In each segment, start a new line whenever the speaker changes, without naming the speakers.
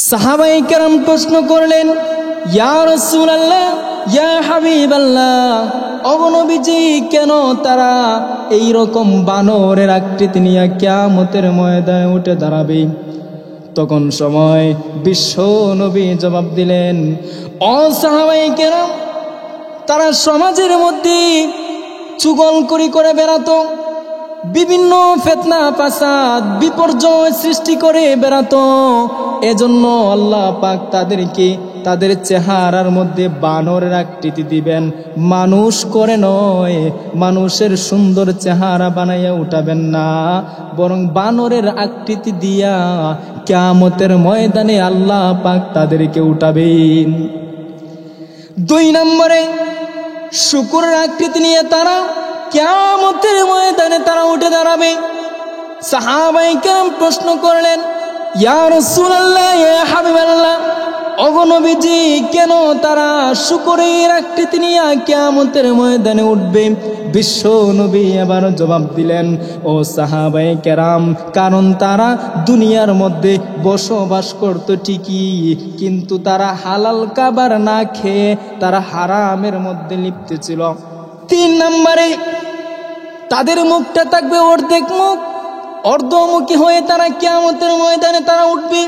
সাহাবায়ে কেরাম প্রশ্ন করলেন, ইয়া রাসূলুল্লাহ, ইয়া হাবিবাল্লাহ, ওগো নবীজি, কেন তারা এই রকম বানরের আকৃতি নিয়ে কিয়ামতের ময়দানে উঠে দাঁড়াবে? তখন সময় বিশ্ব নবী জবাব দিলেন, ও সাহাবায়ে কেরাম, তারা সমাজের মধ্যে চুগলখড়ি করে বেড়াতো, বিভিন্ন ফিতনা ফাসাদ বিপর্যয় সৃষ্টি করে বেড়াতো। এজন্য আল্লাহ পাক তাদেরকে তাদের চেহারার মধ্যে বানরের আকৃতি দিবেন, মানুষ করে নয়। মানুষের সুন্দর চেহারা বানাইয়া উঠাবেন না, বরং বানরের আকৃতি দিয়া কিয়ামতের ময়দানে আল্লাহ পাক তাদেরকে উঠাবেন। 2 নম্বরে, শুকরের আকৃতি নিয়ে তারা কিয়ামতের ময়দানে তারা উঠে দাঁড়াবে। সাহাবায়ে কেরাম প্রশ্ন করলেন, ইয়া রাসূলুল্লাহ, ইয়া হাবিবাল্লাহ, ওগো নবীজি, কেন তারা শুকরের আকৃতি নিয়ে কিয়ামতের ময়দানে উঠবে? বিশ্ব নবী এবার জবাব দিলেন, ও সাহাবায়ে কেরাম, কারণ তারা দুনিয়ার মধ্যে বসবাস করত ঠিকই, কিন্তু তারা হালাল খাবার না খেয়ে তারা হারামের মধ্যে লিপ্ত ছিল। 3 নম্বরে, তাদের মুখটা থাকবে অর্ধেক মুখ, অর্ধমুখী হয়ে তারা কিয়ামতের ময়দানে তারা উঠবে।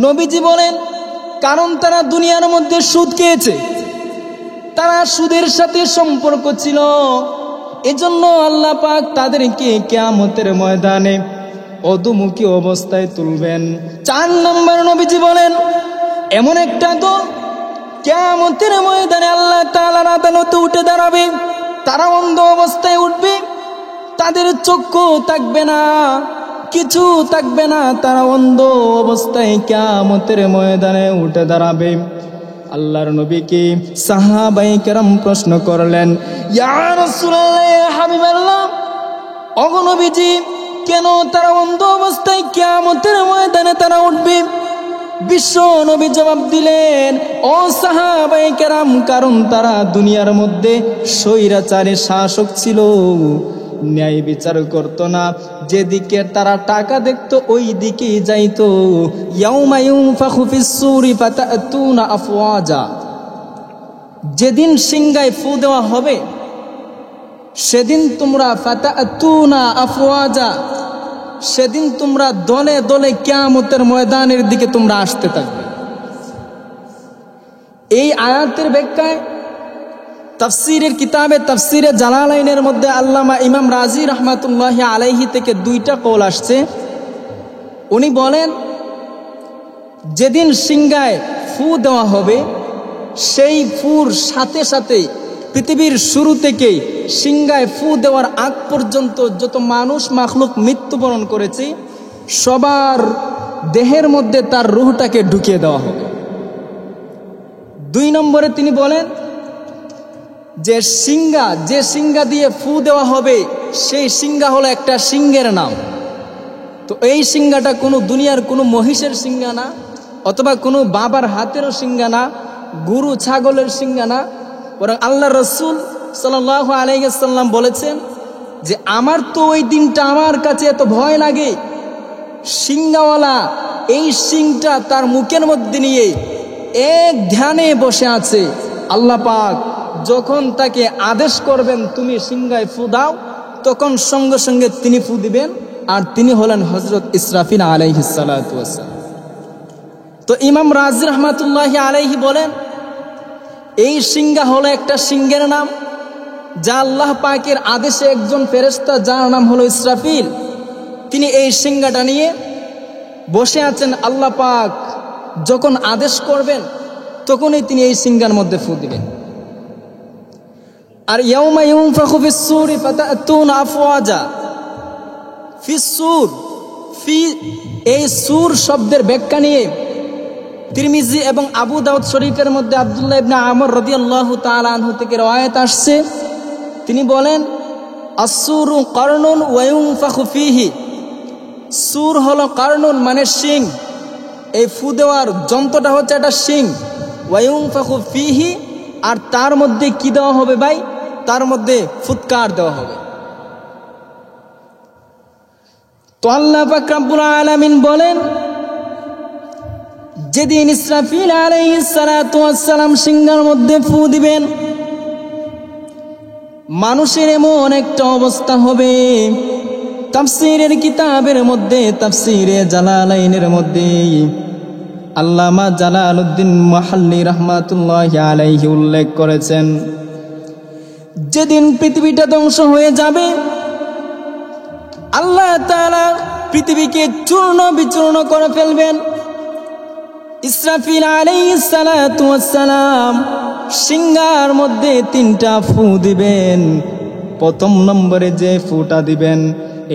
নবীজি বলেন, কারণ তারা দুনিয়ার মধ্যে সুদ খেয়েছে, তারা সুদের সাথে সম্পর্ক ছিল, এজন্য আল্লাহ পাক তাদেরকে কিয়ামতের ময়দানে অধোমুখী অবস্থায় তুলবেন। 4 নম্বর, নবীজি বলেন, এমন একটা দল কিয়ামতের ময়দানে আল্লাহ তাআলার আদালতে উঠে দাঁড়াবে, তারা অন্ধ অবস্থায় উঠবে, তাদের চক্ষু থাকবে না, কিছু থাকবে না, তারা অন্ধ অবস্থায় কিয়ামতের ময়দানে উঠে দাঁড়াবে। আল্লাহর নবীকে সাহাবায়ে কেরাম প্রশ্ন করলেন, ইয়া রাসূলুল্লাহ, ইয়া হাবিবাল্লাহ, ওগো নবীজি, কেন তারা অন্ধ অবস্থায় কিয়ামতের ময়দানে তারা উঠবে? বিশ্ব নবী জবাব দিলেন, ও সাহাবায়ে কেরাম, কারণ তারা দুনিয়ার মধ্যে স্বৈরাচারী শাসক ছিল, ন্যায় বিচার করত না, যেদিকে তারা টাকা দেখতো ওই দিকেই যাইতো। ইয়াউমা ইউনফাখু ফিস-সূরি ফাতাতুনা আফওয়াজা, যেদিন সিংহায় ফু দেওয়া হবে সেদিন তোমরা ফাতাতুনা আফওয়াজা, সেদিন তোমরা দলে দলে কিয়ামতের ময়দানের দিকে তোমরা আসতে থাকবে। এই আয়াতের ব্যাখ্যায় তাফসীরের কিতাবে তাফসীরে জালালাইনের মধ্যে আল্লামা ইমাম রাজি রাহমাতুল্লাহি আলাইহি থেকে 2টা কওল আসছে। উনি বলেন, যেদিন সিংহায় ফু দেওয়া হবে সেই ফুর সাথে সাথে পৃথিবীর শুরু থেকে সিংহায় ফু দেওয়ার আগ পর্যন্ত যত মানুষ মাখলুক মৃত্যুবরণ করেছে সবার দেহের মধ্যে তার রূহটাকে ঢুকিয়ে দেওয়া হবে। 2 নম্বরে তিনি বলেন যে সিংহা দিয়ে ফু দেওয়া হবে সেই সিংহা হলো একটা সিংহের নাম। তো এই সিংহাটা কোনো দুনিয়ার কোনো মহিষের সিংহা না, অথবা কোনো বাবার হাতেরও সিংহা না, গরু ছাগলের সিংহা না, বরং আল্লাহ রসুল সাল্লাল্লাহু আলাইহি ওয়াসাল্লাম বলেছেন যে আমার তো ওই দিনটা আমার কাছে এত ভয় লাগে, সিংহাওয়ালা এই সিংটা তার মুখের মধ্যে নিয়ে এক ধ্যানে বসে আছে। আল্লাহ পাক যখন তাকে আদেশ করবেন তুমি সিংহায় ফু দাও, তখন সঙ্গে সঙ্গে তিনি ফু দিবেন, আর তিনি হলেন হযরত ইসরাফিল আলাইহিস সালাতু ওয়াসসালাম। তো ইমাম রাজি রাহমাতুল্লাহি আলাইহি বলেন, এই সিংহা হলো একটা সিংহের নাম, যা আল্লাহ পাকের আদেশে একজন ফেরেশতা যার নাম হলো ইসরাফিল, তিনি এই সিংহাটা নিয়ে বসে আছেন। আল্লাহ পাক যখন আদেশ করবেন তখনই তিনি এই সিংহার মধ্যে ফু দিবেন। আর ইয়াউমা ইউনফাখু ফিস-সূরি ফাতাতুনা আফওয়াজা, ফিস-সূর, এই সূর শব্দের ব্যাখ্যা নিয়ে তিরমিজি এবং আবু দাউদ শরীফের মধ্যে আব্দুল্লাহ ইবনে আমর রাদিয়াল্লাহু তাআলা আনহু থেকে রওয়ায়াত আসছে। তিনি বলেন, আস-সূরু কারনুন ওয়া ইউনফাখু ফীহি, সূর হলো কারনুন মানে শিং, এই ফু দেওয়ার যন্ত্রটা হচ্ছে একটা শিং, ওয়া ইউনফাখু ফীহি, আর তার মধ্যে কি দেওয়া হবে ভাই? তার মধ্যে ফুৎকার দেওয়া হবে। তো আল্লাহ পাক রব্বুল আলামিন বলেন, যেদিন ইসরাফিল আলাইহিস সালাতু ওয়াস সালাম সিংহার মধ্যে ফু দিবেন, মানুষের এমন একটা অবস্থা হবে, তাফসীরের কিতাবের মধ্যে, তাফসীরে জালালাইনের মধ্যে আল্লামা জালালউদ্দিন মুহাল্লি রাহমাতুল্লাহি আলাইহি উল্লেখ করেছেন, যেদিন পৃথিবীটা ধ্বংস হয়ে যাবে, আল্লাহ তাআলা পৃথিবীকে চূর্ণ বিচূর্ণ করে ফেলবেন। ইসরাফিল আলাইহিস সালাতু ওয়াস সালাম সিংহার মধ্যে 3টা ফু দিবেন। প্রথম নম্বরে যে ফুটা দিবেন,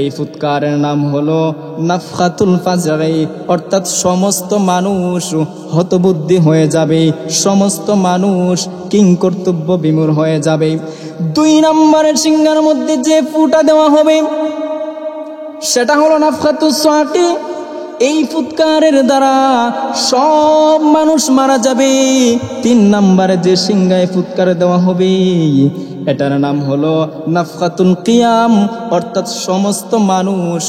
এই ফুৎকারের নাম হলো নাফখাতুল ফাজরি, অর্থাৎ সমস্ত মানুষ হতবুদ্ধি হয়ে যাবে, সমস্ত মানুষ কিংকর্তব্য বিমূঢ় হয়ে যাবে। 2 নম্বরের সিংহার মধ্যে যে ফুটা দেওয়া হবে সেটা হলো নাফখাতুস সাকি। এই ফুৎকারের দ্বারা সব মানুষ মারা যাবে। 3 নম্বরে যে সিংহায় ফুৎকার দেওয়া হবে এটার নাম হলো নাফখাতুল কিয়াম, অর্থাৎ সমস্ত মানুষ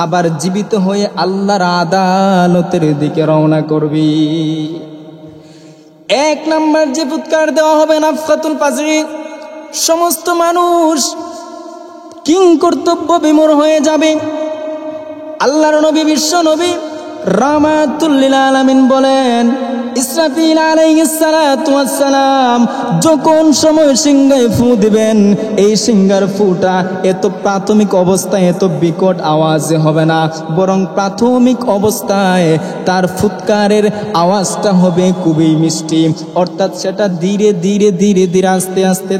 আবার জীবিত হয়ে আল্লাহর আদালতের দিকে রওনা করবে। 1 নম্বর যে ফুৎকার দেওয়া হবে নাফখাতুল ফাজরি, সমস্ত মানুষ কিংকর্তব্য বিমূঢ় হয়ে যাবে। আল্লাহর নবী, বিশ্ব নবী রাহমাতুল লিল আলামিন বলেন, ইসরাফিল আলাইহিস সালাতু ওয়াস সালাম যখন সময় সিংহায় ফু দিবেন, এই সিংহার ফুটা এত প্রাথমিক অবস্থায় এত বিকট আওয়াজে হবে না, বরং প্রাথমিক অবস্থায় তার ফুৎকারের আওয়াজটা হবে খুবই মিষ্টি, অর্থাৎ সেটা ধীরে ধীরে ধীরে ধীরে আস্তে আস্তে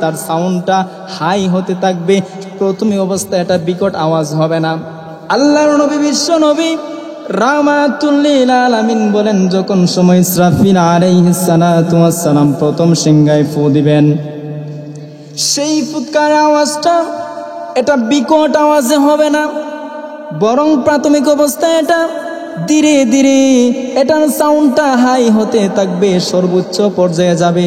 তার সাউন্ডটা হাই হতে থাকবে। প্রথমে অবস্থায় এটা বিকট আওয়াজ হবে না। আল্লাহর নবী, বিশ্ব নবী রাহমাতুল লিল আলামিন বলেন, যখন সময় ইসরাফিল আলাইহিস সালাতু ওয়াস সালাম প্রথম সিংহায় ফু দিবেন, সেই ফুৎকার আওয়াজটা এটা বিকট আওয়াজে হবে না, বরং প্রাথমিক অবস্থায় এটা ধীরে ধীরে এটার সাউন্ডটা হাই হতে থাকবে, সর্বোচ্চ পর্যায়ে যাবে।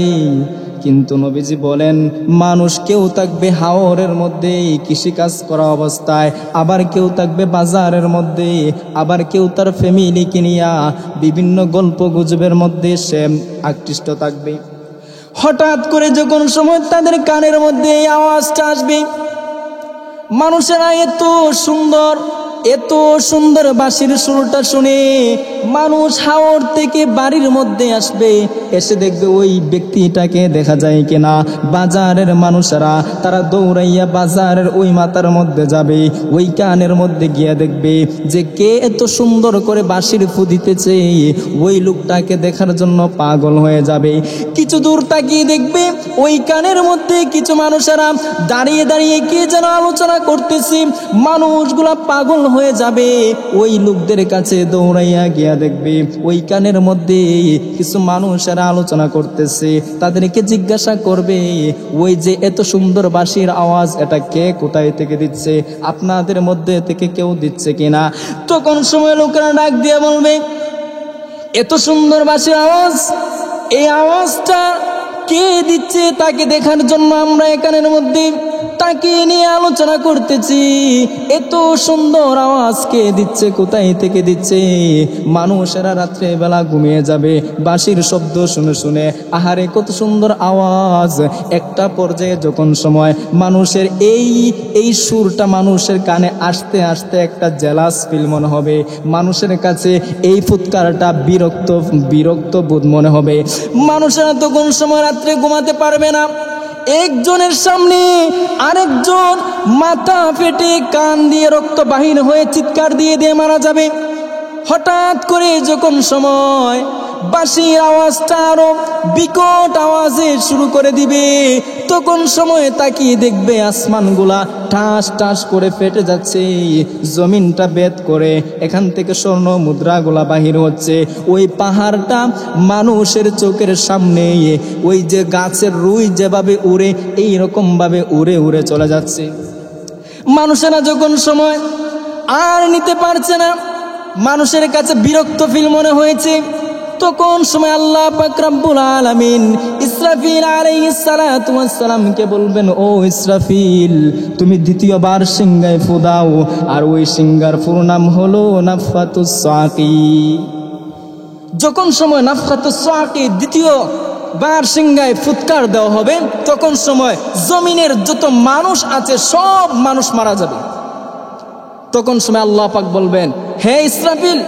কিন্তু নবীজি বলেন, মানুষ কেউ থাকবে হাওরের মধ্যে কৃষিকাজ করা অবস্থায়, আবার কেউ থাকবে বাজারের মধ্যে, আবার কেউ তার ফ্যামিলিকে নিয়ে বিভিন্ন গল্প গুজবের মধ্যে সে আকৃষ্ট থাকবে। হঠাৎ করে যখন সময় তাদের কানের মধ্যে এই আওয়াজটা আসবে, মানুষেরা এত সুন্দর বাঁশির সুরটা শুনে মানুষ হাওর থেকে বাড়ির মধ্যে আসবে, এসে দেখবে ওই ব্যক্তিটাকে দেখা যায় কিনা। বাজারের মানুষেরা তারা দৌড়াইয়া বাজারের ওই মাথার মধ্যে যাবে, ওই কানের মধ্যে গিয়ে দেখবে যে কে এত সুন্দর করে বাঁশির ফু দিতেছে, ওই লোকটাকে দেখার জন্য পাগল হয়ে যাবে। কিছু দূর তাকিয়ে দেখবে ওই কানের মধ্যে কিছু মানুষেরা দাঁড়িয়ে দাঁড়িয়ে কে যেন আলোচনা করতেছে, মানুষগুলা পাগল হয়ে যাবে। ওই লোকদের কাছে দৌড়াইয়া গিয়া দেখবে ওই কানের মধ্যে কিছু মানুষেরা আলোচনা করতেছে, তাদেরকে জিজ্ঞাসা করবে, ওই যে এত সুন্দর বাঁশির আওয়াজ এটা কে কোথায় থেকে দিচ্ছে, আপনাদের মধ্যে থেকে কেউ দিচ্ছে কিনা? তখন সময় লোকেরা ডাক দিয়ে বলবে, এত সুন্দর বাঁশির আওয়াজ, এই আওয়াজটা কে দিচ্ছে তাকে দেখার জন্য আমরা এখানের মধ্যে তাকে নিয়ে আলোচনা করতেছি। এত সুন্দর আওয়াজ কে দিচ্ছে, কোথায় থেকে দিচ্ছে? মানুষেরা রাত্রে বেলা ঘুমিয়ে যাবে বাঁশির শব্দ শুনে শুনে, আহারে কত সুন্দর আওয়াজ। একটা পর্যায়ে যখন সময় মানুষের এই সুরটা মানুষের কানে আসতে আসতে একটা জেলাস ফিল মনে হবে, মানুষের কাছে এই ফুৎকারটা বিরক্ত বোধ মনে হবে। মানুষেরা তখন সময় রাত্রে ঘুমাতে পারবে না। একজনের সামনে আরেকজন মাথা ফেটে কান দিয়ে রক্ত বাহির হয়ে চিৎকার দিয়ে দিয়ে মারা যাবে। হঠাৎ করে যখন সময় বাঁশির আওয়াজটা আরো বিকট আওয়াজে শুরু করে দিবে, তখন সময় তাকিয়ে দেখবে আসমানগুলা ঠাস ঠাস করে ফেটে যাচ্ছে, জমিনটা বেদ করে এখান থেকে স্বর্ণ মুদ্রাগুলা বাহির হচ্ছে। ওই পাহাড়টা মানুষের চোখের সামনে, ওই যে গাছের রুই যেভাবে উড়ে এইরকম ভাবে উড়ে উড়ে চলে যাচ্ছে। মানুষেরা যখন সময় আর নিতে পারছে না, মানুষের কাছে বিরক্ত ফিল মনে হয়েছে, তখন সময় আল্লাহ পাক রব্বুল আলামিন ইসরাফিল আলাইহিস সালাতু ওয়াস সালামকে বলবেন, ও ইসরাফিল, তুমি দ্বিতীয়বার সিংহায় ফু দাও, আর ওই সিংহার পুরো নাম হলো নাফখাতুস সাকি। যখন সময় নাফখাতুস সাকি দ্বিতীয় বার সিংহায় ফুৎকার দেওয়া হবে, তখন সময় জমিনের যত মানুষ আছে সব মানুষ মারা যাবে। তখন সময় আল্লাহ পাক বলবেন, হে ইসরাফিল,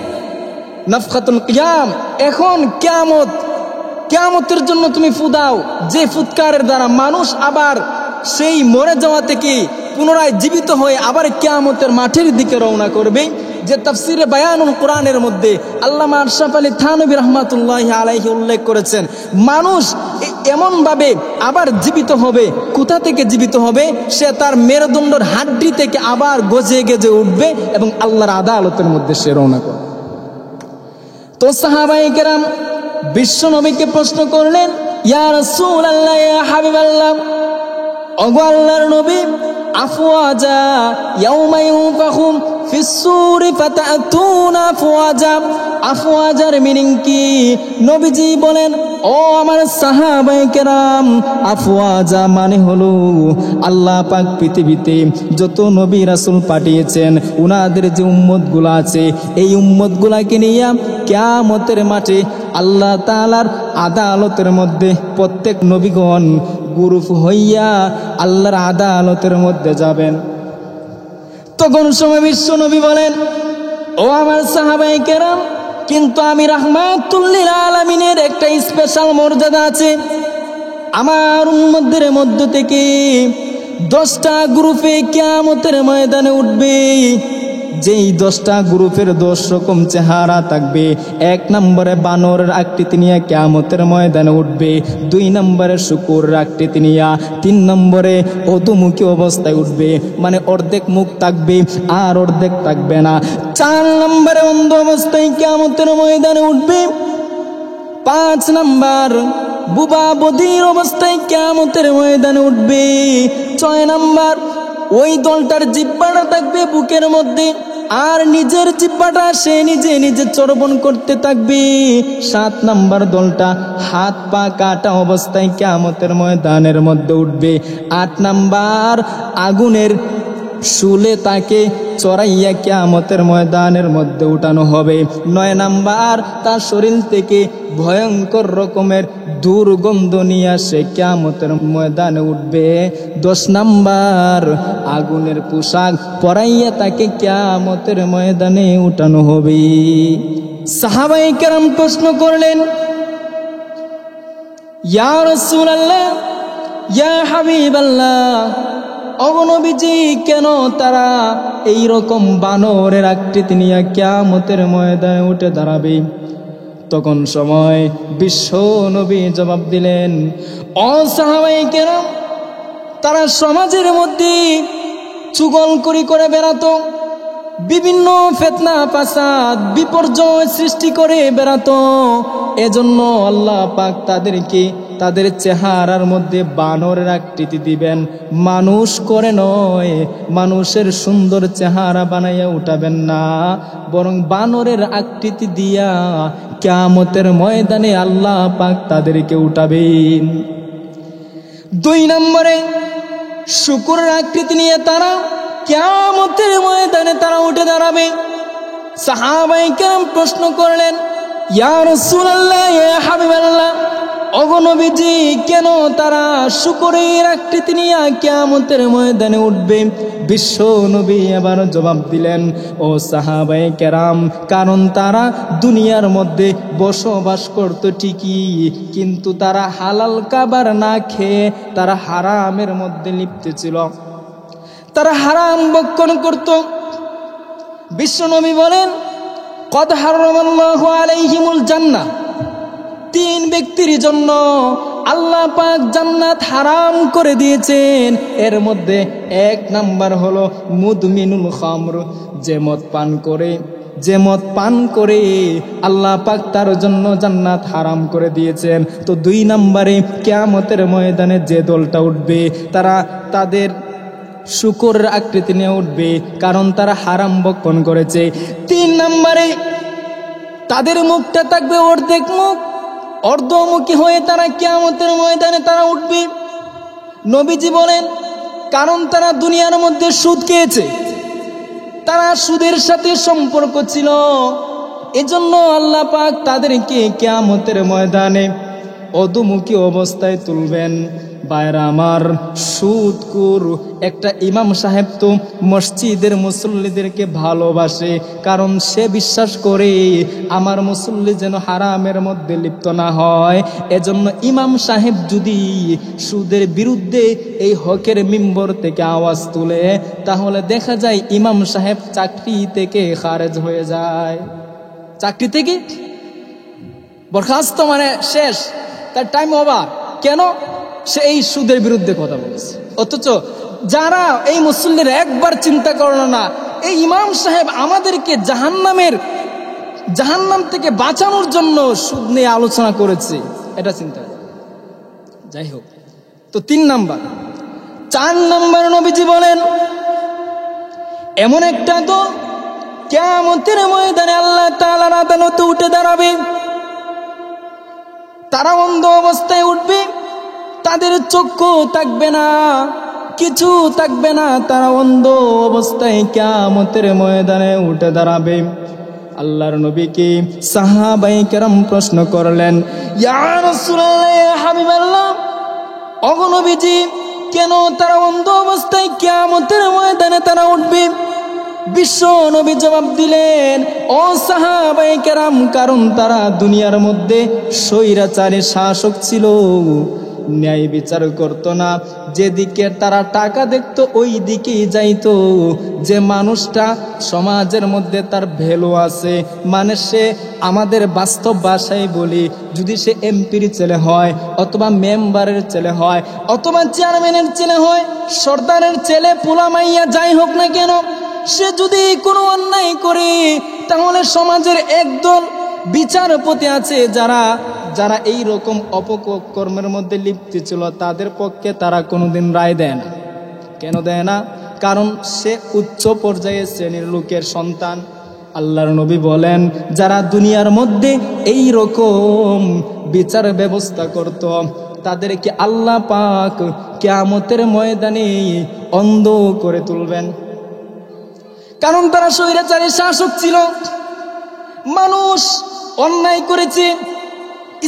নাফখাতুল কিয়াম, এখন কিয়ামতের জন্য তুমি ফু দাও, যে ফুৎকারের দ্বারা মানুষ আবার সেই মরে যাওয়া থেকে পুনরায় জীবিত হয়ে আবার কিয়ামতের মাঠের দিকে রওনা করবে। যে তাফসিরে বায়ানুল কোরআনের মধ্যে আল্লামা আশরাফ আলী থানভী রাহমাতুল্লাহি আলাইহি উল্লেখ করেছেন, মানুষ এমনভাবে আবার জীবিত হবে। কোথা থেকে জীবিত হবে? সে তার মেরুদণ্ডের হাড্ডি থেকে আবার গজে গেজে উঠবে এবং আল্লাহর আদালতের মধ্যে সে রওনা করবে। তো সাহাবায়ে কেরাম বিশ্ব নবীকে প্রশ্ন করলেন, ইয়া রাসূলুল্লাহ, ইয়া হাবিবাল্লাহ, ওগো আল্লাহর নবী, আফওয়াজা ইয়াউমা ইউনফাখু ফিস-সূরি ফাতাতুনা আফওয়াজা, আফওয়াজার মিনিং কি? নবীজি বলেন, ও আমার সাহাবায়ে কেরাম, আফওয়াজা মানে হলো আল্লাহ পাক পৃথিবীতে যত নবী রাসূল পাঠিয়েছেন উনাদের যে উম্মতগুলো আছে, এই উম্মতগুলাকে নিয়ে কিয়ামতের মাঠে আল্লাহ তাআলার আদালতের মধ্যে প্রত্যেক নবীগণ গ্রুপ হইয়া আল্লাহর আদালতের মধ্যে যাবেন। তখন সময় বিশ্ব নবী বলেন, ও আমার সাহাবায়ে কেরাম, কিন্তু আমি রাহমাতুল লিল আলামিনের একটা স্পেশাল মর্যাদা আছে। আমার উম্মতদের মধ্য থেকে 10টা গ্রুপে কিয়ামতের ময়দানে উঠবে। যেই 10টা গ্রুপের 10 রকম চেহারা থাকবে। 1 নম্বরে বানরের আকৃতি নিয়ে কিয়ামতের ময়দানে উঠবে, 2 নম্বরে শুকরের আকৃতি নিয়ে, 3 নম্বরে অধোমুখী অবস্থায় উঠবে, মানে অর্ধেক মুখ থাকবে আর অর্ধেক থাকবে না। 4 নম্বরে অন্ধ অবস্থায় কিয়ামতের ময়দানে উঠবে। 5 নম্বর বুবা বধির অবস্থায় কিয়ামতের ময়দানে উঠবে। 6 নম্বর ওই দলটার জিহ্বাটা থাকবে বুকের মধ্যে, আর নিজের জিহ্বাটা সে নিজে নিজে চর্বণ করতে থাকবে। 7 নম্বর দলটা হাত পা কাটা অবস্থায় কিয়ামতের ময়দানের মধ্যে উঠবে। 8 নম্বর আগুনের শুলে তাকে চড়াইয়া কিয়ামতের ময়দানের মধ্যে উঠানো হবে। 9 নম্বর তার শরীর থেকে ভয়ঙ্কর রকমের দুর্গন্ধ নিয়ে সে কিয়ামতের ময়দানে উঠবে। 10 নম্বর আগুনের পোশাক পরাইয়া তাকে কিয়ামতের ময়দানে উঠানো হবে। সাহাবায়ে কেরাম প্রশ্ন করলেন, ইয়া রাসূলুল্লাহ, ইয়া হাবিবাল্লাহ, ওগো নবীজি, কেন তারা এই রকম বানরের আকৃতি নিয়ে কিয়ামতের ময়দানে উঠে দাঁড়াবে? তখন সময় বিশ্ব নবী জবাব দিলেন, ও সাহাবায়ে কেরাম, তারা সমাজের মধ্যে চুগলখড়ি করে বেড়াতো, বিভিন্ন ফিতনা ফাসাদ বিপর্যয় সৃষ্টি করে বেড়াতো। এজন্য আল্লাহ পাক তাদেরকে তাদের চেহারার মধ্যে বানরের আকৃতি দিবেন, মানুষ করে নয়। মানুষের সুন্দর চেহারা বানাইয়া উঠাবেন না, বরং বানরের আকৃতি দিয়া কিয়ামতের ময়দানে আল্লাহ পাক তাদেরকে উঠাবেন। 2 নম্বরে শুকরের আকৃতি নিয়ে তারা কিয়ামতের ময়দানে তারা উঠে দাঁড়াবে। সাহাবায়ে কেরাম প্রশ্ন করলেন, ইয়া রাসূলুল্লাহ, ইয়া হাবিবাল্লাহ, ওগো নবীজি, কেন তারা শুকরের আকৃতি নিয়ে কিয়ামতের ময়দানে উঠবে? বিশ্ব নবী এবার জবাব দিলেন, ও সাহাবায়ে কেরাম, কারণ তারা দুনিয়ার মধ্যে বসবাস করত ঠিকই, কিন্তু তারা হালাল খাবার না খেয়ে তারা হারামের মধ্যে লিপ্ত ছিল, তারা হারাম ভক্ষণ করত। বিশ্ব নবী বলেন, কদ হারামাল্লাহু আলাইহিমুল জান্নাহ, 3 ব্যক্তির জন্য আল্লাহ পাক জান্নাত হারাম করে দিয়েছেন। এর মধ্যে 1 নাম্বার হলো মুদমিনুল খামর, যে মদ পান করে আল্লাহ পাক তার জন্য জান্নাত হারাম করে দিয়েছেন। তো 2 নম্বরে কিয়ামতের ময়দানে যে দলটা উঠবে তারা তাদের শুকরের আকৃতি নিয়ে উঠবে, কারণ তারা হারাম ভক্ষণ করেছে। 3 নম্বরে তাদের মুখটা থাকবে অর্ধেক মুখ, অর্ধমুখী হয়ে তারা কিয়ামতের ময়দানে তারা উঠবে। নবীজি বলেন, কারণ তারা দুনিয়ার মধ্যে সুদ খেয়েছে, তারা সুদের সাথে সম্পর্ক ছিল, এজন্য আল্লাহ পাক তাদেরকে কিয়ামতের ময়দানে অধোমুখী অবস্থায় তুলবেন। ভাইরা আমার, সুদখোর একটা ইমাম সাহেব তো মসজিদের মুসল্লিদেরকে ভালোবাসে, কারণ সে বিশ্বাস করে আমার মুসল্লি যেন হারামের মধ্যে লিপ্ত না হয়। এজন্য ইমাম সাহেব যদি সুদের বিরুদ্ধে এই হকের মিম্বর থেকে আওয়াজ তুলে, তাহলে দেখা যায় ইমাম সাহেব চাকরি থেকে খারেজ হয়ে যায়। চাকরি থেকে বরখাস্ত, মানে শেষ, তার টাইম ওভার। কেন? সে এই সুদের বিরুদ্ধে কথা বলেছে। অথচ যারা এই মুসল্লিরা একবার চিন্তা করলো না, এই ইমাম সাহেব আমাদেরকে জাহান্নাম থেকে বাঁচানোর জন্য সুদ নিয়ে আলোচনা করেছে, এটা চিন্তা। যাই হোক, তো 3 নাম্বার। 4 নাম্বার নবীজি বলেন, এমন একটা দল কিয়ামতের ময়দানে আল্লাহ তাআলার আদালতে উঠে দাঁড়াবে। তারা অন্ধ অবস্থায় উঠবে, তাদের চক্ষু থাকবে না, কিছু থাকবে না, তারা অন্ধ অবস্থায় কিয়ামতের ময়দানে উঠে দাঁড়াবে। আল্লাহর নবীকে সাহাবায়ে কেরাম প্রশ্ন করলেন, ইয়া রাসূলুল্লাহ, ইয়া হাবিবাল্লাহ, ওগো নবীজি, কেন তারা অন্ধ অবস্থায় কিয়ামতের ময়দানে তারা উঠবে? বিশ্ব নবী জবাব দিলেন, ও সাহাবায়ে কেরাম, কারণ তারা দুনিয়ার মধ্যে স্বৈরাচারী শাসক ছিল, ন্যায় বিচার করত না। যেদিকে তারা টাকা দেখত ওই দিকেই যাইতো। যে মানুষটা সমাজের মধ্যে তার ভ্যালু আছে, মানে সে, আমাদের বাস্তব ভাষায় বলি, যদি সে এমপির ছেলে হয়, অথবা মেম্বারের ছেলে হয়, অথবা চেয়ারম্যানের ছেলে হয়, সর্দারের ছেলে, পোলা মাইয়া যাই হোক না কেন, সে যদি কোনো অন্যায় করে, তাহলে সমাজের একদল বিচারপতি আছে যারা এই রকম অপকর্মের মধ্যে লিপ্ত ছিল, তাদের পক্ষে তারা কোনোদিন রায় দেয় না। কেন দেয় না? কারণ সে উচ্চ পর্যায়ের শ্রেণীর লোকের সন্তান। আল্লাহর নবী বলেন, যারা দুনিয়ার মধ্যে এই রকম বিচার ব্যবস্থা করত, তাদেরকে আল্লাহ পাক কিয়ামতের ময়দানে অন্ধ করে তুলবেন। কারণ তারা স্বৈরাচারী শাসক ছিল, মানুষ অন্যায় করেছে,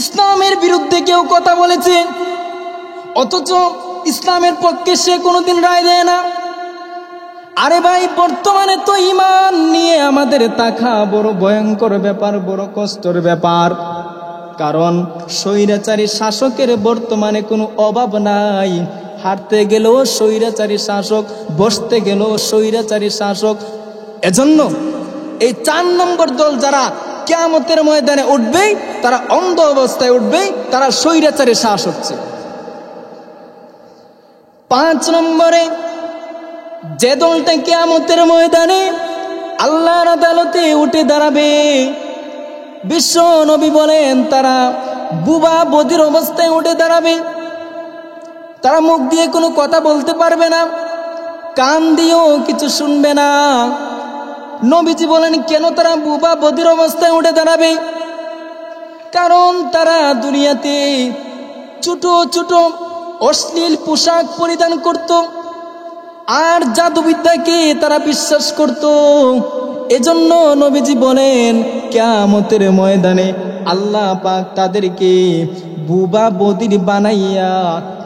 ইসলামের বিরুদ্ধে কেউ কথা বলেছে, অথচ ইসলামের পক্ষে সে কোনোদিন রায় দেয় না। আরে ভাই, বর্তমানে তো ঈমান নিয়ে আমাদের থাকা বড় ভয়ঙ্কর ব্যাপার, বড় কষ্টের ব্যাপার। কারণ স্বৈরাচারী শাসকের বর্তমানে কোনো অভাব নাই। হাঁটতে গেলেও স্বৈরাচারী শাসক, বসতে গেলেও স্বৈরাচারী শাসক। এজন্য এই 4 নম্বর দল যারা কিয়ামতের ময়দানে উঠবে, তারা অন্ধ অবস্থায় উঠবে, তারা স্বৈরাচারী শাসক ছিল। 5 নম্বরে যে দলটা কিয়ামতের ময়দানে আল্লাহর আদালতে উঠে দাঁড়াবে, বিশ্ব নবী বলেন, তারা বুবা বধির অবস্থায় উঠে দাঁড়াবে। তারা মুখ দিয়ে কোনো কথা বলতে পারবে না, কান দিয়েও কিছু শুনবে না। নবীজি বলেন, কেন তারা বুবা বধির অবস্থায় উঠে দাঁড়াবে? কারণ তারা দুনিয়াতে ছোট ছোট অশ্লীল পোশাক পরিধান করত, আর জাদুবিদ্যাকে তারা বিশ্বাস করত। এজন্য নবীজি বলেন, কিয়ামতের ময়দানে আল্লাহ পাক তাদেরকে বুবা বধির বানাইয়া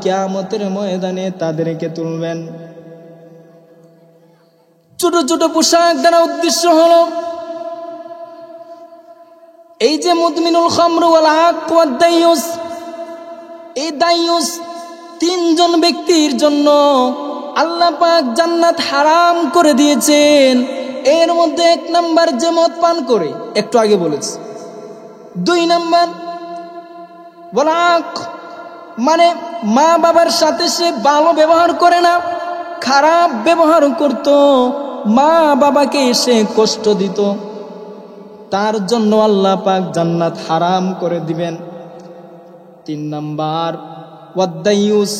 কিয়ামতের ময়দানে তাদেরকে তুলবেন। ছোট ছোট পোশাক দ্বারা উদ্দেশ্য হলো, এই যে মুদমিনুল খামর ওয়াল আক ওয়াদ দাইয়ুস, এই দাইয়ুস 3 জন ব্যক্তির জন্য আল্লাহ পাক জান্নাত হারাম করে দিয়েছেন। এর মধ্যে 1 নাম্বার যে মদ পান করে, একটু আগে বলেছি। 2 নাম্বার ওয়াল আক, মানে মা বাবার সাথে সে ভালো ব্যবহার করে না, খারাপ ব্যবহার করত, মা বাবাকে সে কষ্ট দিত, তার জন্য আল্লাহ পাক জান্নাত হারাম করে দিবেন। 3 নাম্বার ওয়াদাইয়ুস,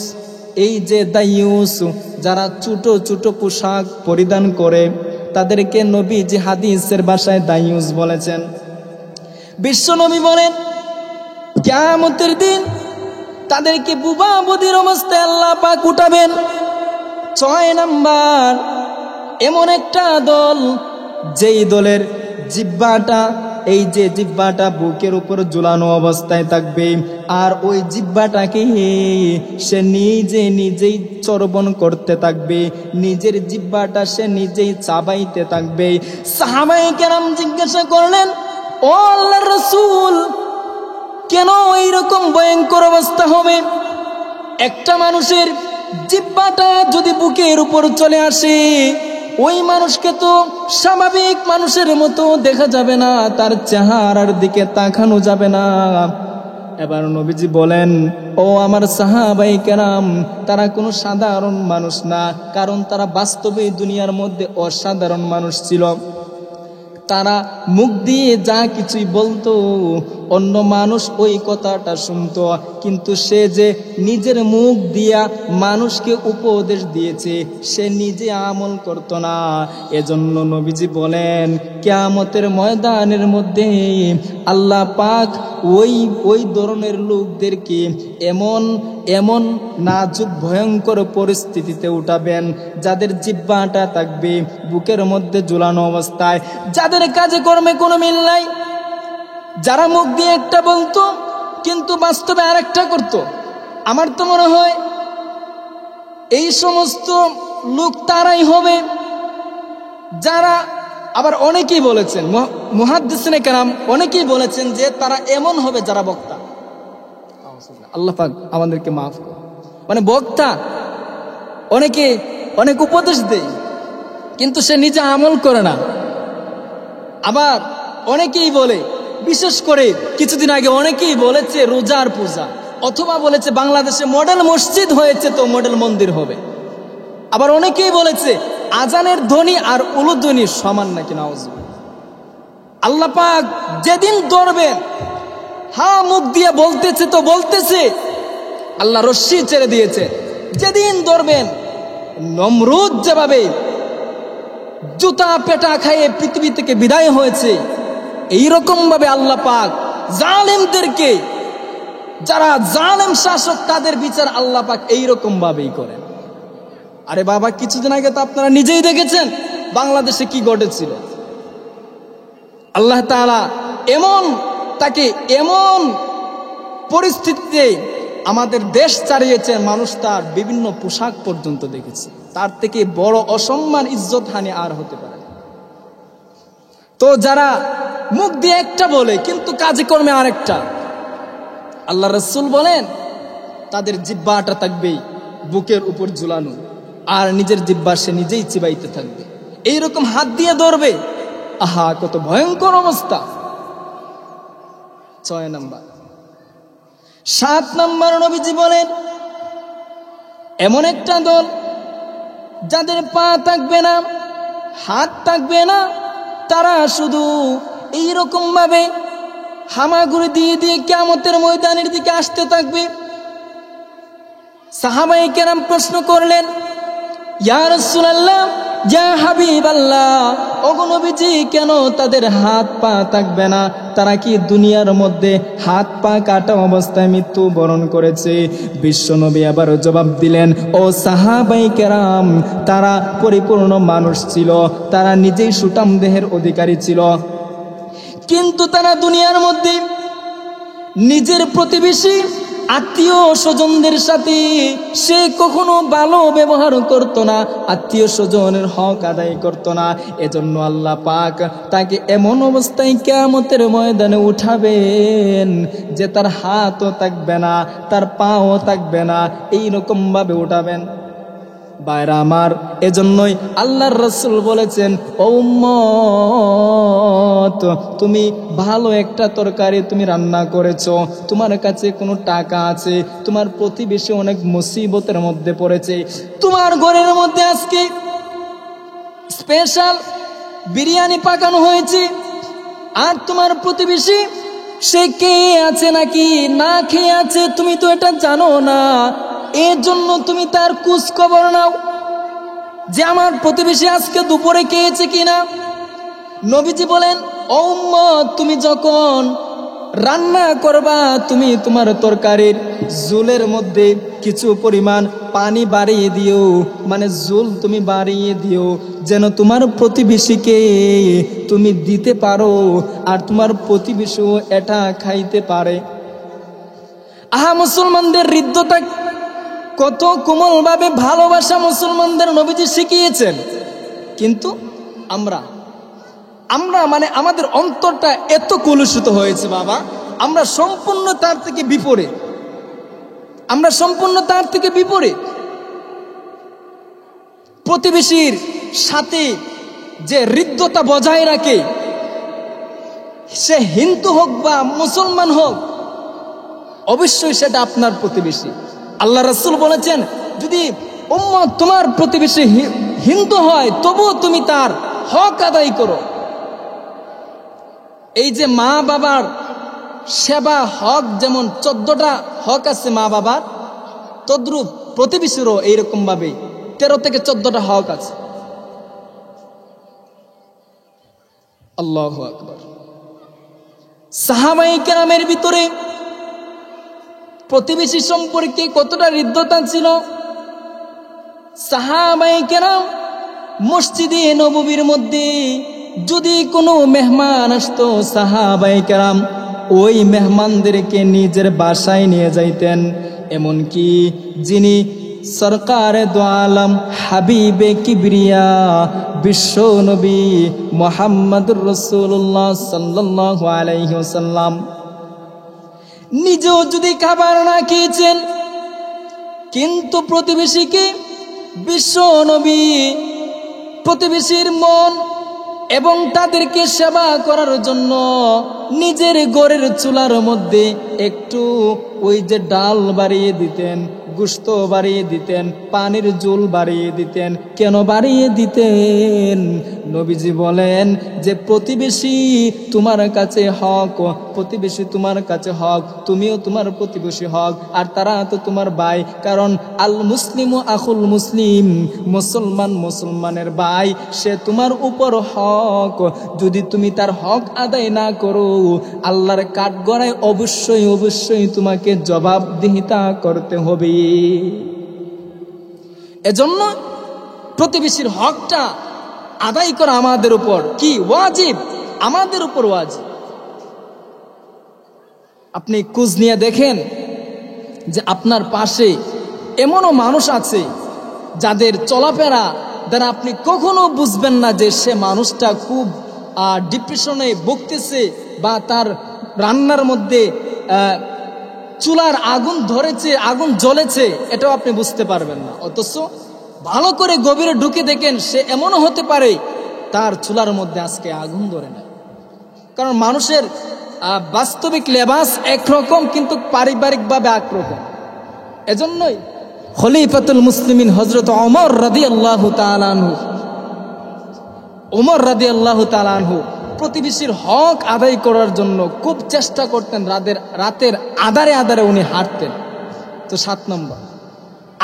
এই যে দাইয়ুস, যারা ছোট ছোট পোশাক পরিধান করে, তাদেরকে নবী যে হাদিসের ভাষায় দাইয়ুস বলেছেন। বিশ্ব নবী বলেন, কিয়ামতের দিন তাদেরকে বুবা বধির অবস্থায় আল্লাহ পাক উঠাবেন। 6 নাম্বার এমন একটা দল, যেই দলের জিহ্বাটা এই যে জিহ্বাটা বুকের উপর ঝুলানো অবস্থায় থাকবে, আর ওই জিহ্বাটাকে সে নিজেই চর্বণ করতে থাকবে, নিজের জিহ্বাটা সে নিজেই চাবাইতে থাকবে। সাহাবায়ে কেরাম জিজ্ঞাসা করলেন, ও আল্লাহর রাসূল, কেন এইরকম ভয়ঙ্কর অবস্থা হবে? একটা মানুষের জিহ্বাটা যদি বুকের উপর চলে আসে, ওই মানুষকে তো স্বাভাবিক মানুষের মতো দেখা যাবে না, তার চেহারার দিকে তাকানো যাবে না। এবার নবীজি বলেন, ও আমার সাহাবায়ে কেরাম, তারা কোনো সাধারণ মানুষ না, কারণ তারা বাস্তবে দুনিয়ার মধ্যে অসাধারণ মানুষ ছিল। তারা মুখ দিয়ে যা কিছুই বলতো, অন্য মানুষ ওই কথাটা শুনতো, কিন্তু সে যে নিজের মুখ দিয়া মানুষকে উপদেশ দিয়েছে, সে নিজে আমল করত না। এজন্য নবীজি বলেন, কিয়ামতের ময়দানের মধ্যে আল্লাহ পাক ওই ধরনের লোকদেরকে এমন নাজুক ভয়ঙ্কর পরিস্থিতিতে উঠাবেন, যাদের জিহ্বাটা থাকবে বুকের মধ্যে ঝুলানো অবস্থায়, যাদের কাজে কর্মে কোনো মিল নাই, যারা মুখ দিয়ে একটা বলতো কিন্তু বাস্তবে আরেকটা করত। আমার তো মনে হয় এই সমস্ত লোক তারাই হবে যারা, আবার অনেকেই বলেছেন, মুহাদ্দিসিনে কেরাম অনেকেই বলেছেন যে তারা এমন হবে যারা বক্তা। আল্লাহ পাক আমাদেরকে মাফ করুন। মানে বক্তা অনেক উপদেশ দেয়, কিন্তু সে নিজে আমল করে না। আবার অনেকেই বলে, বিশেষ করে কিছুদিন আগে অনেকেই বলেছে রোজার পূজা, অথবা বলেছে বাংলাদেশে মডেল মসজিদ হয়েছে তো মডেল মন্দির হবে। আবার অনেকেই বলেছে আজানের ধ্বনি আর উলুধ্বনি সমান নাকি, নাউজুবিল্লাহ। আল্লাহ পাক যেদিন ধরবেন, হ্যাঁ মুখ দিয়ে বলতেছে তো বলতেছে, আল্লাহ রশ্মি ছেড়ে দিয়েছে, যেদিন ধরবেন নমরুদ যেভাবে জুতা পেটা খাইয়ে পৃথিবী থেকে বিদায় হয়েছে, এইরকম ভাবে আল্লাহ পাক জালেমদেরকে, যারা জালেম শাসক, তাদের বিচার আল্লাহ পাক এইরকম ভাবেই করেন। আরে বাবা, কিছুদিন আগে তো আপনারা নিজেই দেখেছেন বাংলাদেশে কি ঘটেছিল। আল্লাহ তাআলা তাকে এমন পরিস্থিতিতে আমাদের দেশ চালিয়েছেন, মানুষ তার বিভিন্ন পোশাক পর্যন্ত দেখেছে। তার থেকে বড় অসম্মান, ইজ্জত হানি আর হতে পারে। তো যারা মুখ দিয়ে একটা বলে কিন্তু কাজে কর্মে আরেকটা, আল্লাহ রাসূল বলেন তাদের জিহ্বাটা থাকবে বুকের উপর ঝুলানো, আর নিজের জিহ্বা সে নিজেই চিবাইতে থাকবে, এইরকম হাত দিয়ে ধরবে। আহা, কত ভয়ঙ্কর অবস্থা। 6 নাম্বার। 7 নাম্বার নবীজি বলেন, এমন একটা দল যাদের পা থাকবে না, হাত থাকবে না, তারা শুধু এইরকম ভাবে হামাগুড়ি দিয়ে দিয়ে কিয়ামতের ময়দানের দিকে আসতে থাকবে। সাহাবায়ে কেরাম প্রশ্ন করলেন, ইয়া রাসূলুল্লাহ, ইয়া হাবিবাল্লাহ, ওগো নবীজি, কেন তাদের হাত পা থাকবে না? তারা কি দুনিয়ার মধ্যে হাত পা কাটা অবস্থায় মৃত্যু বরণ করেছে? বিশ্ব নবী আবার জবাব দিলেন, ও সাহাবায়ে কেরাম, তারা পরিপূর্ণ মানুষ ছিল, তারা নিজেই সুঠাম দেহের অধিকারী ছিল, কিন্তু তারা দুনিয়ার মধ্যে নিজের প্রতিবেশী আত্মীয় স্বজনদের সাথে সে কখনো ভালো ব্যবহার করত না, আত্মীয় স্বজনের হক আদায় করত না। এজন্য আল্লাহ পাক তাকে এমন অবস্থায় কিয়ামতের ময়দানে উঠাবেন যে তার হাতও থাকবে না, তার পাও থাকবে না, এইরকম ভাবে উঠাবেন। ভাইরা আমার, এজন্যই আল্লাহর রাসূল বলেছেন, ও উম্মত, তুমি ভালো একটা তরকারি তুমি রান্না করেছো, তোমার কাছে কোনো টাকা আছে, তোমার প্রতিবেশী অনেক মুসিবতের মধ্যে পড়েছে, তোমার ঘরের মধ্যে আজকে স্পেশাল বিরিয়ানি পাকানো হয়েছে, আর তোমার প্রতিবেশী সে খেয়ে আছে নাকি না খেয়ে আছে তুমি তো এটা জানো না। এর জন্য তুমি তার খোঁজ খবর নাও যে আমার প্রতিবেশী আজকে দুপুরে খেয়েছে কিনা। নবীজি বলেন, ও উম্মত, তুমি যখন রান্না করবা, তুমি তোমার তরকারির ঝোলের মধ্যে কিছু পরিমাণ পানি বাড়িয়ে দিও, মানে ঝোল তুমি বাড়িয়ে দিও। যেন তোমার প্রতিবেশীকে তুমি দিতে পারো আর তোমার প্রতিবেশীও এটা খাইতে পারে। আহা, মুসলমানদের হৃদ্যতা কত কোমলভাবে ভালোবাসা মুসলমানদের নবীজি শিখিয়েছেন, কিন্তু আমরা মানে আমাদের অন্তরটা এত কলুষিত হয়েছে বাবা, আমরা সম্পূর্ণ তার থেকে বিপরীত। প্রতিবেশীর সাথে যে হৃদ্যতা বজায় রাখে, সে হিন্দু হোক বা মুসলমান হোক, অবশ্যই সেটা আপনার প্রতিবেশী। আল্লাহ রাসূল বলেছেন, যদি উম্মত তোমার প্রতিবেশী হিন্দু হয় তবুও তুমি তার হক আদায় করো। এই যে মা বাবার সেবা হক, যেমন 14টা হক আছে মা বাবার, তদ্রূপ প্রতিবেশীরও এইরকম ভাবে 13 থেকে 14টা হক আছে। আল্লাহু আকবার। সাহাবায়ে কেরামের ভিতরে প্রতিবেশী সম্পর্কে কতটা হৃদ্যতা ছিল। সাহাবায়ে কেরাম মসজিদে নববীর মধ্যে যদি কোনো মেহমান আসতো, সাহাবায়ে কেরাম ওই মেহমানদেরকে নিজের বাসায় নিয়ে যাইতেন। এমনকি যিনি সরকারে দো আলম হাবিবে কিবরিয়া বিশ্ব নবী মুহাম্মদুর রাসূলুল্লাহ সাল্লাল্লাহু আলাইহি ওয়াসাল্লাম নিজেও যদি খাবার না খেয়েছেন, কিন্তু প্রতিবেশীকে বিশ্ব নবী প্রতিবেশীর মন এবং তাদেরকে সেবা করার জন্য নিজের ঘরের চুলার মধ্যে একটু ওই যে ডাল বাড়িয়ে দিতেন, গোশত বাড়িয়ে দিতেন, পানির ঝোল বাড়িয়ে দিতেন। কেন বাড়িয়ে দিতেন? নবীজি বলেন যে প্রতিবেশী তোমার কাছে হক, প্রতিবেশী তোমার কাছে হক, তুমিও তোমার প্রতিবেশী হক, আর তারা তো তোমার ভাই। কারণ আল মুসলিমু আখুল মুসলিম, মুসলমান মুসলমানের ভাই, সে তোমার উপর হক। যদি তুমি তার হক আদায় না করো, আল্লাহর কাঠগড়ায় অবশ্যই তোমাকে জবাবদিহিতা করতে হবে। এজন্য প্রতিবেশীর হকটা আদায় করা আমাদের উপর কি ওয়াজিব, আমাদের উপর ওয়াজিব। আপনি খোঁজ নিয়ে দেখেন যে আপনার পাশে এমনও মানুষ আছে যাদের চলাফেরা দ্বারা আপনি কখনো বুঝবেন না যে সে মানুষটা খুব ডিপ্রেশনে ভুগতেছে, বা তার রান্নার মধ্যে চুলার আগুন ধরেছে, আগুন জ্বলেছে, এটাও আপনি বুঝতে পারবেন না। অথচ ভালো করে গভীরে ঢুকে দেখেন, সে এমনও হতে পারে তার চুলার মধ্যে আজকে আগুন ধরে না। কারণ মানুষের বাস্তবিক লেবাস একরকম, কিন্তু পারিবারিকভাবে একরকম। এজন্যই খলিফাতুল মুসলিমিন হযরত ওমর রাদিয়াল্লাহু তাআলা আনহু প্রতিবেশীর হক আদায় করার জন্য খুব চেষ্টা করতেন। রাতের আধারে উনি হাঁটতেন। তো 7 নম্বর।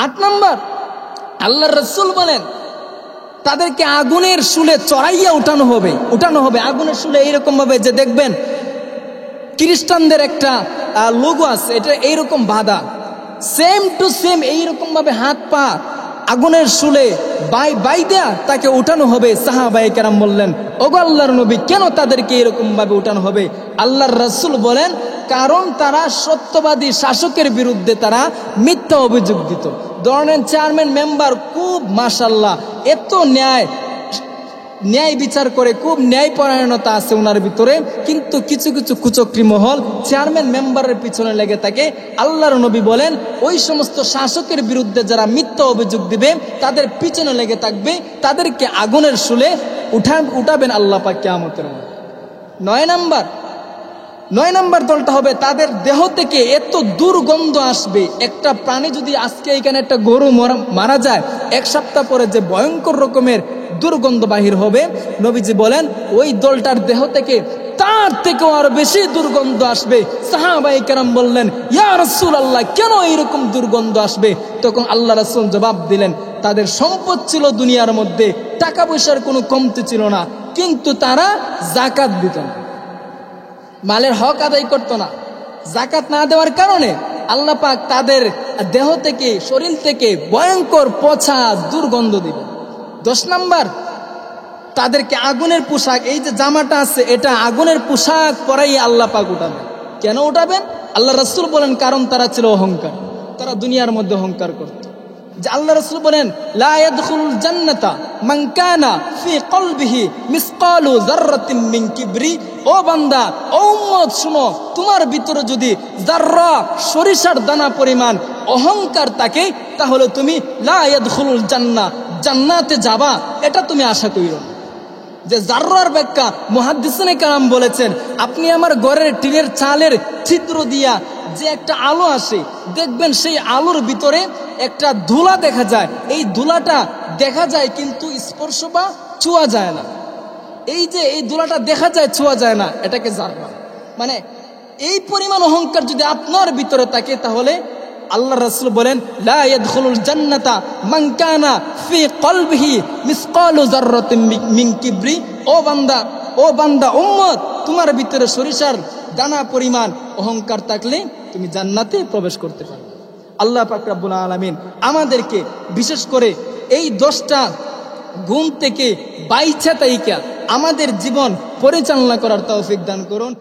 8 নম্বর, আল্লাহর রাসূল বলেন তাদেরকে আগুনের শুলে চড়াইয়া উঠানো হবে। আগুনের শুলে এইরকম ভাবে যে দেখবেন খ্রিস্টানদের একটা লোগো আছে, এটা এইরকম বাঁধা, সেম টু সেম এইরকম ভাবে হাত পা আগুনের শুলে বাইদা তাকে উঠানো হবে। সাহাবায়ে কেরাম বললেন, ওগো আল্লাহর নবী, কেন তাদেরকে এরকম ভাবে উঠানো হবে? আল্লাহর রাসূল বলেন, কারণ তারা সত্যবাদী শাসকের বিরুদ্ধে তারা মিথ্যা অভিযোগ দিত। ধরেন চেয়ারম্যান মেম্বার খুব মাশাআল্লাহ এত ন্যায় বিচার করে, খুব ন্যায়পরায়ণতা আছে ওনার ভিতরে, কিন্তু কিছু কুচক্রী মহল চেয়ারম্যান মেম্বারের পিছনে লেগে থাকে। আল্লাহর নবী বলেন, ওই সমস্ত শাসকের বিরুদ্ধে যারা মিথ্যা অভিযোগ দিবে তাদের পিছনে লেগে থাকবে, তাদেরকে আগুনের শুলে উঠাবেন আল্লাহ পাক কিয়ামতের মাঠে। 9 নম্বর দলটা হবে, তাদের দেহ থেকে এত দুর্গন্ধ আসবে। একটা প্রাণী যদি আজকে এখানে একটা গরু মারা যায়, 1 সপ্তাহ পরে যে ভয়ঙ্কর রকমের দুর্গন্ধ বাহির হবে, নবীজি বলেন ওই দলটার দেহ থেকে তার থেকেও আরো বেশি দুর্গন্ধ আসবে। সাহাবায়ে কেরাম বললেন, ইয়া রাসূলুল্লাহ, কেন এরকম দুর্গন্ধ আসবে? তখন আল্লাহ রাসূল জবাব দিলেন, তাদের সম্পদ ছিল দুনিয়ার মধ্যে, টাকা পয়সার কোনো কমতি ছিল না, কিন্তু তারা যাকাত দিত না, মালের হক আদায় করত না। যাকাত না দেওয়ার কারণে আল্লাহ পাক তাদের দেহ থেকে, শরীর থেকে ভয়ঙ্কর পচা দুর্গন্ধ দিবেন। 10 নম্বর, তাদেরকে আগুনের পোশাক, এই যে জামাটা আছে এটা আগুনের পোশাক পরাই আল্লাহ পাক উঠাবেন। কেন উঠাবেন? আল্লাহ রাসূল বলেন কারণ তারা ছিল অহংকার, তারা দুনিয়ার মধ্যে অহংকার করত। যে আল্লাহ রাসূল বলেন লা ইয়াদখুলুল জান্নাতা মান কানা ফি কলবিহি মিসকালু যাররাতিন মিন কিবরি। ও বান্দা, ও উম্মত, শুনো, তোমার ভিতরে যদি যাররা সরিষার দানা পরিমাণ অহংকার থাকে তাহলে তুমি লা ইয়াদখুলুল জান্নাহ, জান্নাতে যাবা এটা তুমি আশা কইরো না। যে জাররার ব্যাখ্যা মুহাদ্দিসিনে কেরাম বলেছেন, আপনি আমার ঘরের টিনের চালের ছিদ্র দিয়া যে একটা আলো আসে, দেখবেন সেই আলোর ভিতরে একটা ধুলা দেখা যায়, এই ধুলাটা দেখা যায় কিন্তু স্পর্শ বা ছোঁয়া যায় না। এই যে এই ধুলাটা দেখা যায় ছোঁয়া যায় না, এটাকে জাররা। মানে এই পরিমাণ অহংকার যদি আপনার ভিতরে থাকে তাহলে আল্লাহ রাসূল বলেন লা ইয়াদখুলুল জান্নাতা মান কানা ফি কলবিহি মিসকালু যাররাতিন মিন কিবরি। ও বান্দা উম্মত, তোমার ভিতরে সরিষার দানা পরিমাণ অহংকার থাকলে তুমি জান্নাতে প্রবেশ করতে পারবে। আল্লাহ পাক রব্বুল আলামিন আমাদেরকে বিশেষ করে এই 10টা গুণ থেকে বাইচা তাইকা আমাদের জীবন পরিচালনা করার তৌফিক দান করুন।